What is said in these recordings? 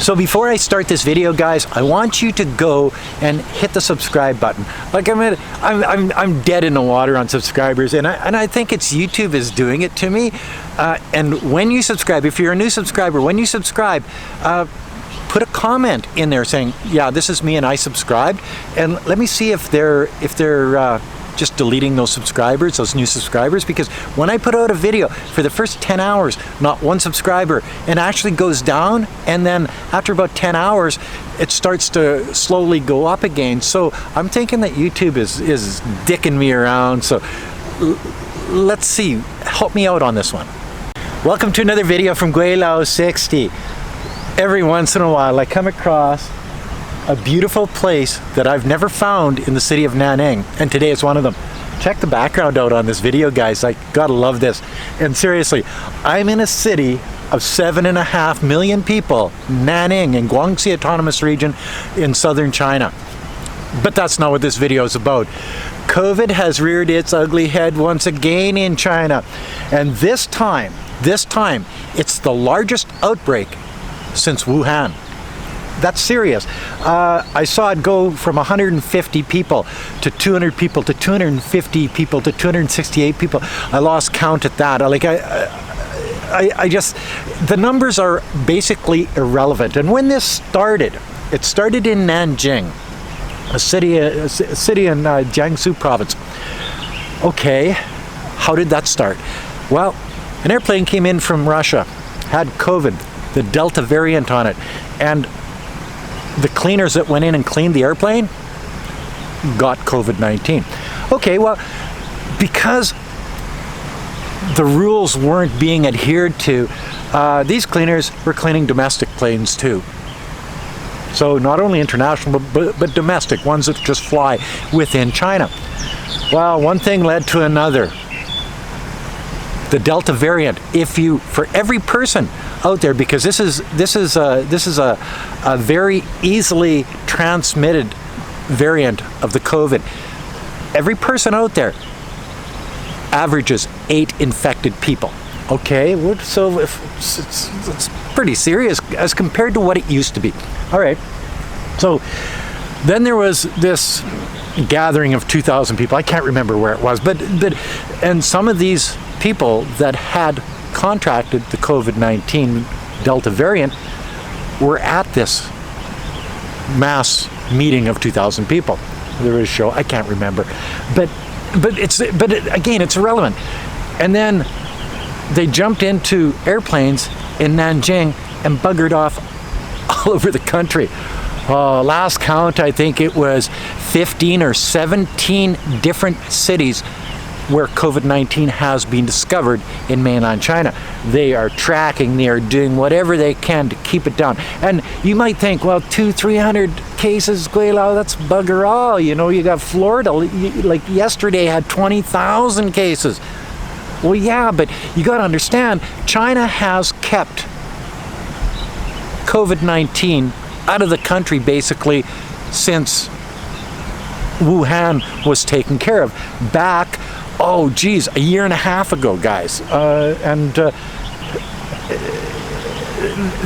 So before I start this video, guys, I want you to go and hit the subscribe button. Like I'm dead in the water on subscribers, and I think it's YouTube is doing it to me. And when you subscribe, if you're a new subscriber, when you subscribe, put a comment in there saying, yeah, this is me and I subscribed, and let me see if they're just deleting those subscribers, those new subscribers, because when I put out a video for the first 10 hours, not one subscriber, and actually goes down, and then after about 10 hours, it starts to slowly go up again. So I'm thinking that YouTube is dicking me around. So let's see, help me out on this one. Welcome to another video from Gweilo 60. Every once in a while I come across a beautiful place that I've never found in the city of Nanjing, and today is one of them. Check the background out on this video, guys. I gotta love this. And seriously, I'm in a city of 7.5 million people, Nanjing, in Guangxi Autonomous Region in southern China. But that's not what this video is about. COVID has reared its ugly head once again in China, and this time, it's the largest outbreak since Wuhan. That's serious. I saw it go from 150 people to 200 people to 250 people to 268 people. I lost count at that. I just, the numbers are basically irrelevant. And when this started, it started in Nanjing, a city in Jiangsu province. Okay, how did that start? Well, an airplane came in from Russia, had COVID, the Delta variant on it, and the cleaners that went in and cleaned the airplane got COVID-19. Okay, well, because the rules weren't being adhered to, these cleaners were cleaning domestic planes too. So not only international, but domestic, ones that just fly within China. Well, one thing led to another. The Delta variant, for every person out there, because this is a very easily transmitted variant of the COVID. Every person out there averages 8 infected people. Okay, so it's pretty serious as compared to what it used to be. All right, so then there was this gathering of 2,000 people. I can't remember where it was, and some of these people that had contracted the COVID-19 Delta variant were at this mass meeting of 2,000 people. There was a show, I can't remember, but again, it's irrelevant. And then they jumped into airplanes in Nanjing and buggered off all over the country. Last count, I think it was 15 or 17 different cities where COVID-19 has been discovered in mainland China. They are tracking, they are doing whatever they can to keep it down. And you might think, well, 200-300 cases, Gweilo, that's bugger all. You know, you got Florida, like yesterday had 20,000 cases. Well, yeah, but you got to understand, China has kept COVID-19 out of the country basically since Wuhan was taken care of back, oh geez, a year and a half ago, guys.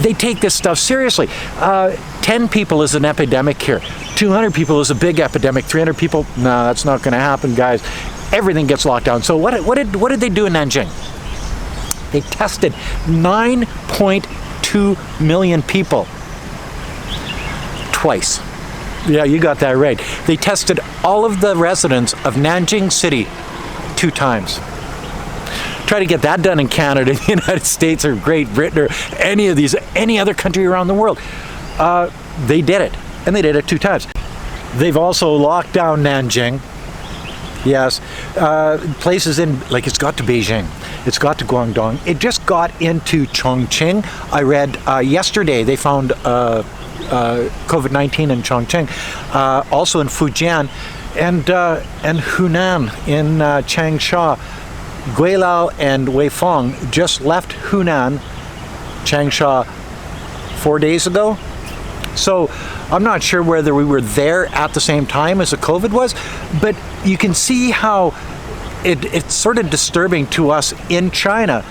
They take this stuff seriously. 10 people is an epidemic here. 200 people is a big epidemic. 300 people, no, that's not going to happen, guys. Everything gets locked down. So what did they do in Nanjing? They tested 9.2 million people twice. Yeah, you got that right. They tested all of the residents of Nanjing City 2 times. Try to get that done in Canada, the United States, or Great Britain, or any other country around the world. They did it, and they did it 2 times. They've also locked down Nanjing. Yes, places in, like, it's got to Beijing, it's got to Guangdong, it just got into Chongqing. I read yesterday they found COVID-19 in Chongqing, also in Fujian, and Hunan in Changsha. Gweilo and Weifang just left Hunan, Changsha 4 days ago. So I'm not sure whether we were there at the same time as the COVID was, but you can see how it's sort of disturbing to us in China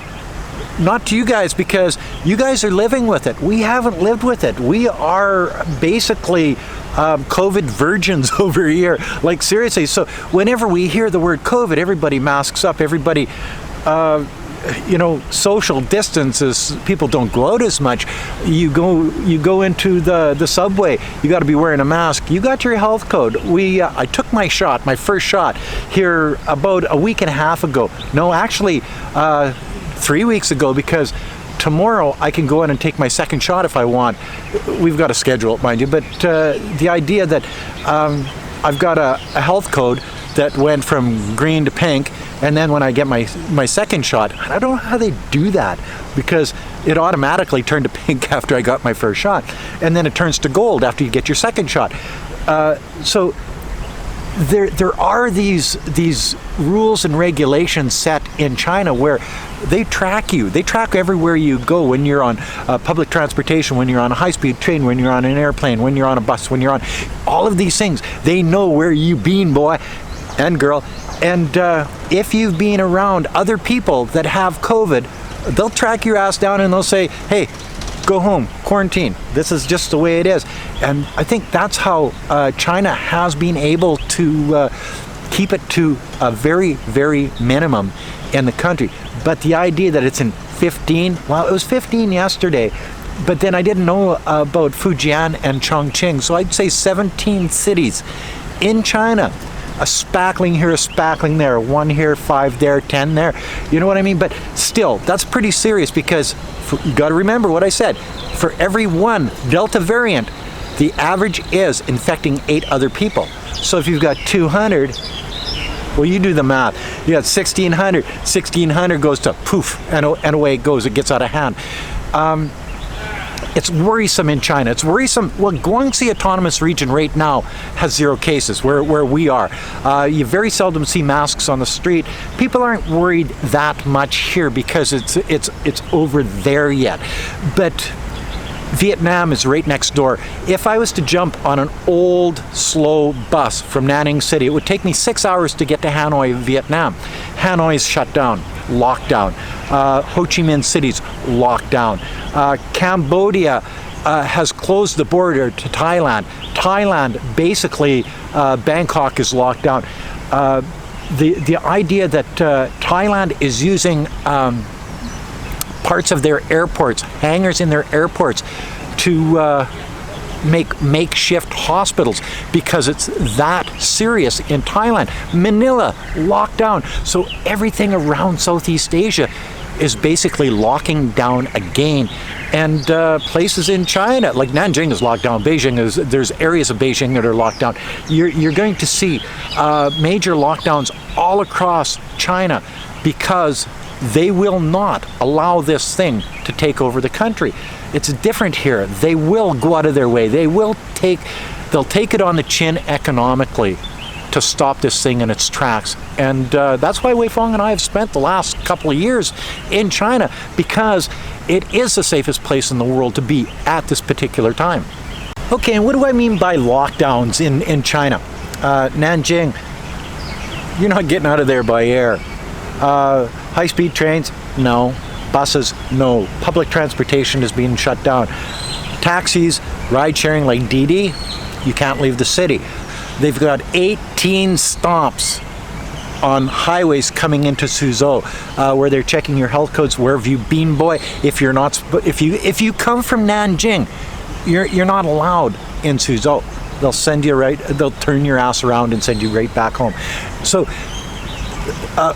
not to you guys, because you guys are living with it. We haven't lived with it. We are basically COVID virgins over here. Like, seriously. So whenever we hear the word COVID, everybody masks up. Everybody, social distances. People don't go out as much. You go into the subway. You got to be wearing a mask. You got your health code. I took my first shot here about a week and a half ago. No, actually, 3 weeks ago, because tomorrow I can go in and take my second shot if I want. We've got to schedule it, mind you. But the idea that I've got a health code that went from green to pink, and then when I get my second shot, I don't know how they do that, because it automatically turned to pink after I got my first shot, and then it turns to gold after you get your second shot. So there are these rules and regulations set in China where they track you. They track everywhere you go, when you're on public transportation, when you're on a high-speed train, when you're on an airplane, when you're on a bus, when you're on all of these things. They know where you been, boy and girl. And if you've been around other people that have COVID, they'll track your ass down and they'll say, hey, go home, quarantine. This is just the way it is. And I think that's how China has been able to keep it to a very, very minimum in the country. But the idea that it's in 15, well, it was 15 yesterday, but then I didn't know about Fujian and Chongqing. So I'd say 17 cities in China. A spackling here, a spackling there, 1 here, 5 there, 10 there. You know what I mean? But still, that's pretty serious, because you got to remember what I said. For every one Delta variant, the average is infecting 8 other people. So if you've got 200, well, you do the math. You got 1,600. 1,600 goes to poof, and away it goes. It gets out of hand. It's worrisome in China. It's worrisome. Well, Guangxi Autonomous Region right now has 0 cases where we are. You very seldom see masks on the street. People aren't worried that much here because it's over there yet. But Vietnam is right next door. If I was to jump on an old, slow bus from Nanjing City, it would take me 6 hours to get to Hanoi, Vietnam. Hanoi's shut down, lockdown. Ho Chi Minh City's locked down. Cambodia has closed the border to Thailand. Thailand, basically, Bangkok is locked down. The idea that Thailand is using parts of their airports, hangars in their airports, to make makeshift hospitals because it's that serious in Thailand. Manila locked down. So everything around Southeast Asia is basically locking down again. And places in China, like Nanjing is locked down. There's areas of Beijing that are locked down. You're going to see major lockdowns all across China because they will not allow this thing to take over the country. It's different here. They will go out of their way. They'll take it on the chin economically to stop this thing in its tracks. And that's why Wei Fong and I have spent the last couple of years in China, because it is the safest place in the world to be at this particular time. Okay, and what do I mean by lockdowns in China? Nanjing, you're not getting out of there by air. High-speed trains, no. Buses, no. Public transportation is being shut down. Taxis, ride-sharing like Didi, you can't leave the city. They've got 18 stops on highways coming into Suzhou, where they're checking your health codes. Where have you been, boy? If you come from Nanjing, you're not allowed in Suzhou. They'll turn your ass around and send you right back home. So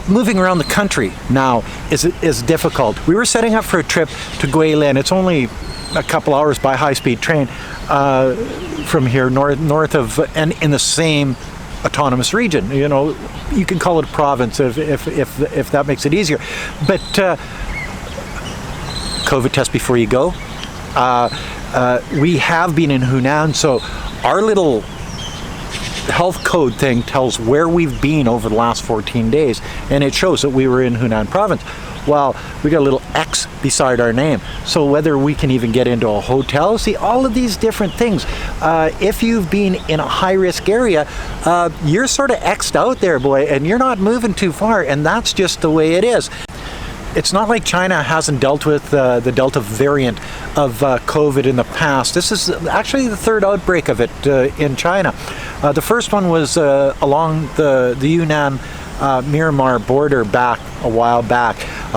moving around the country now is difficult. We were setting up for a trip to Gweilo, and it's only a couple hours by high-speed train from here, north of, and in the same autonomous region. You know, you can call it a province if that makes it easier. But COVID test before you go. We have been in Hunan, so our little health code thing tells where we've been over the last 14 days, and it shows that we were in Hunan province. Well, we got a little X beside our name, so whether we can even get into a hotel, see, all of these different things. If you've been in a high-risk area, you're sort of X'd out there, boy, and you're not moving too far, and that's just the way it is. it's not like China hasn't dealt with the Delta variant of COVID in the past. This is actually the third outbreak of it in China. The first one was along the Yunnan Myanmar border back a while back.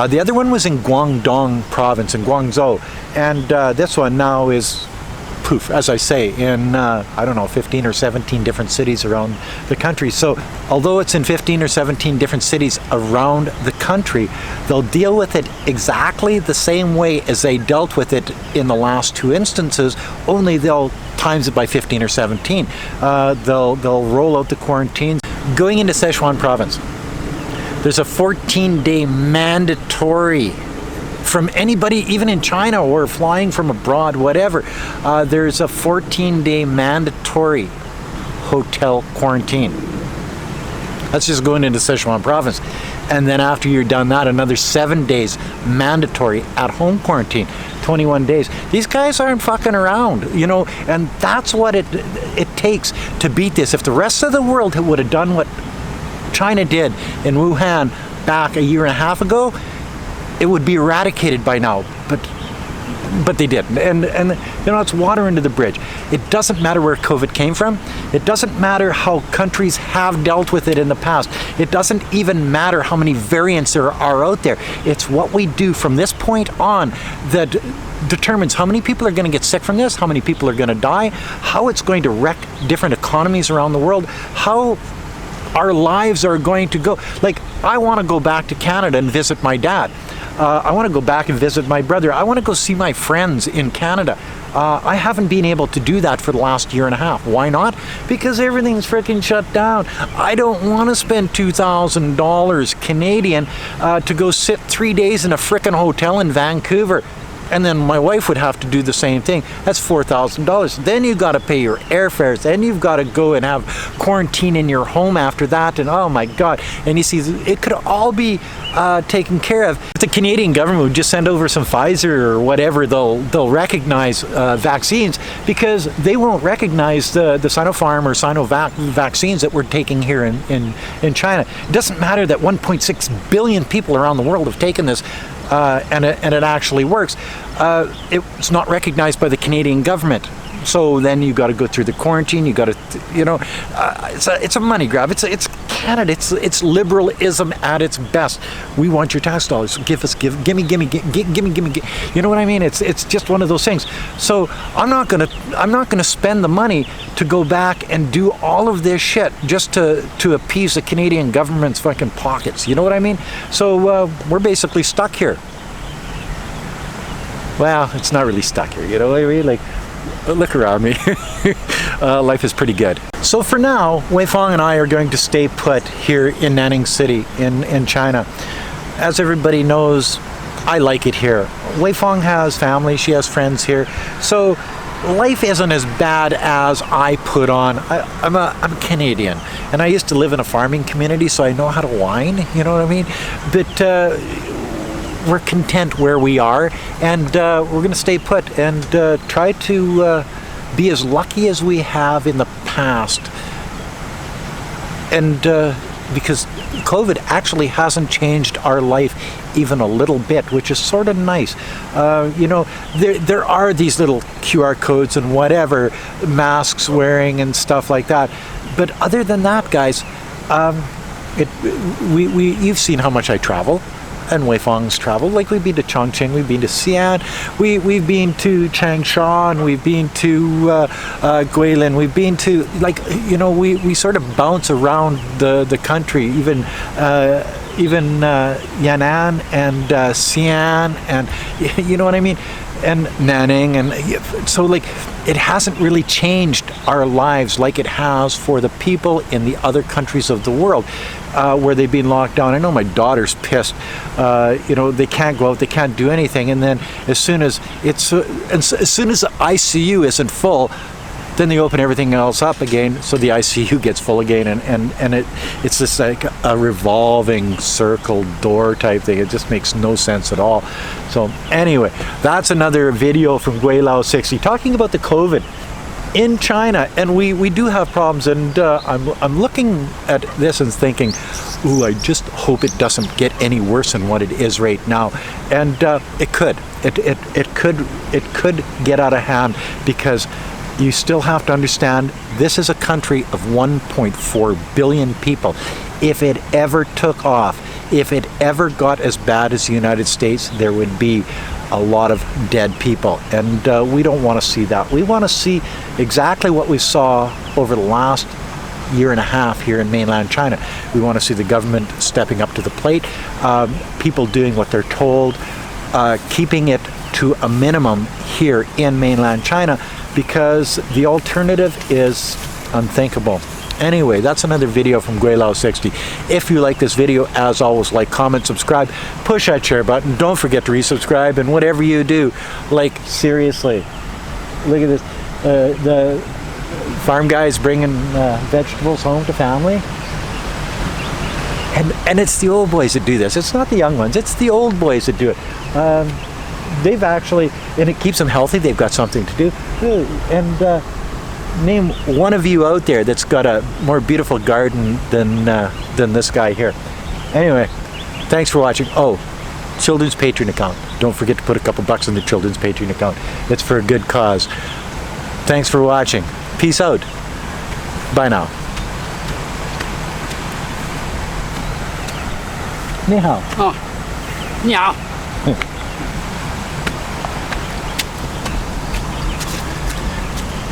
The other one was in Guangdong province in Guangzhou, and this one now is, poof, as I say, in I don't know, 15 or 17 different cities around the country. So although it's in 15 or 17 different cities around the country, they'll deal with it exactly the same way as they dealt with it in the last two instances, only they'll times it by 15 or 17. They'll roll out the quarantines. Going into Sichuan province, there's a 14-day mandatory from anybody, even in China or flying from abroad, whatever. There's a 14-day mandatory hotel quarantine. That's just going into Sichuan province. And then after you're done that, another 7 days mandatory at-home quarantine. 21 days. These guys aren't fucking around, you know, and that's what it takes to beat this. If the rest of the world would have done what China did in Wuhan back a year and a half ago, it would be eradicated by now, but they didn't. And you know, it's water under the bridge. It doesn't matter where COVID came from. It doesn't matter how countries have dealt with it in the past. It doesn't even matter how many variants there are out there. It's what we do from this point on that determines how many people are going to get sick from this, how many people are going to die, how it's going to wreck different economies around the world, how our lives are going to go. Like, I want to go back to Canada and visit my dad. I want to go back and visit my brother. I want to go see my friends in Canada. I haven't been able to do that for the last year and a half. Why not? Because everything's freaking shut down. I don't want to spend $2,000 Canadian to go sit 3 days in a freaking hotel in Vancouver. And then my wife would have to do the same thing. That's $4,000. Then you've got to pay your airfares. Then you've got to go and have quarantine in your home after that. And oh my God. And you see, it could all be taken care of. If the Canadian government would just send over some Pfizer or whatever, they'll recognize vaccines, because they won't recognize the Sinopharm or Sinovac vaccines that we're taking here in China. It doesn't matter that 1.6 billion people around the world have taken this. And it actually works. It's not recognized by the Canadian government. So then you got to go through the quarantine. You got to, you know, it's a money grab. It's Canada. It's liberalism at its best. We want your tax dollars. Give me. You know what I mean? It's just one of those things. So I'm not gonna spend the money to go back and do all of this shit just to appease the Canadian government's fucking pockets. You know what I mean? So we're basically stuck here. Well, it's not really stuck here. You know what I mean? Like, look around me. Life is pretty good. So for now, Weifang and I are going to stay put here in Nanjing City in China. As everybody knows, I like it here. Weifang has family, she has friends here. So life isn't as bad as I put on. I'm a Canadian, and I used to live in a farming community, so I know how to whine, you know what I mean? But we're content where we are, and we're going to stay put and try to be as lucky as we have in the past. And because COVID actually hasn't changed our life even a little bit, which is sort of nice. You know, there are these little QR codes and whatever, masks wearing and stuff like that. But other than that, guys, you've seen how much I travel. And Weifang's traveled. Like, we've been to Chongqing, we've been to Xi'an, we've been to Changsha, we've been to Gweilo, we've been to, like, you know, we sort of bounce around the country, even Yan'an and Xi'an, and you know what I mean, and Nanjing, and so, like, it hasn't really changed our lives like it has for the people in the other countries of the world. Where they've been locked down. I know my daughter's pissed. You know, they can't go out, they can't do anything, and then as soon as the ICU isn't full, then they open everything else up again, so the ICU gets full again, and it's just like a revolving circle door type thing. It just makes no sense at all. So anyway, that's another video from Gweilo 60 talking about the COVID. in China, and we do have problems, and I'm looking at this and thinking, ooh, I just hope it doesn't get any worse than what it is right now. And it could. It could get out of hand, because you still have to understand this is a country of 1.4 billion people. If it ever took off, if it ever got as bad as the United States, there would be a lot of dead people, and we don't want to see that. We want to see exactly what we saw over the last year and a half here in mainland China. We want to see the government stepping up to the plate, people doing what they're told, keeping it to a minimum here in mainland China, because the alternative is unthinkable. Anyway, that's another video from Gweilo 60. If you like this video, as always, like, comment, subscribe, push that share button. Don't forget to resubscribe, and whatever you do, like, seriously, look at this. The farm guys bringing vegetables home to family. And it's the old boys that do this. It's not the young ones. It's the old boys that do it. They've actually, and it keeps them healthy. They've got something to do. And name one of you out there that's got a more beautiful garden than this guy here. Anyway, thanks for watching. Oh, children's Patreon account. Don't forget to put a couple bucks in the children's Patreon account. It's for a good cause. Thanks for watching. Peace out. Bye now. Ni hao. Oh, ni hao.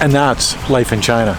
And that's life in China.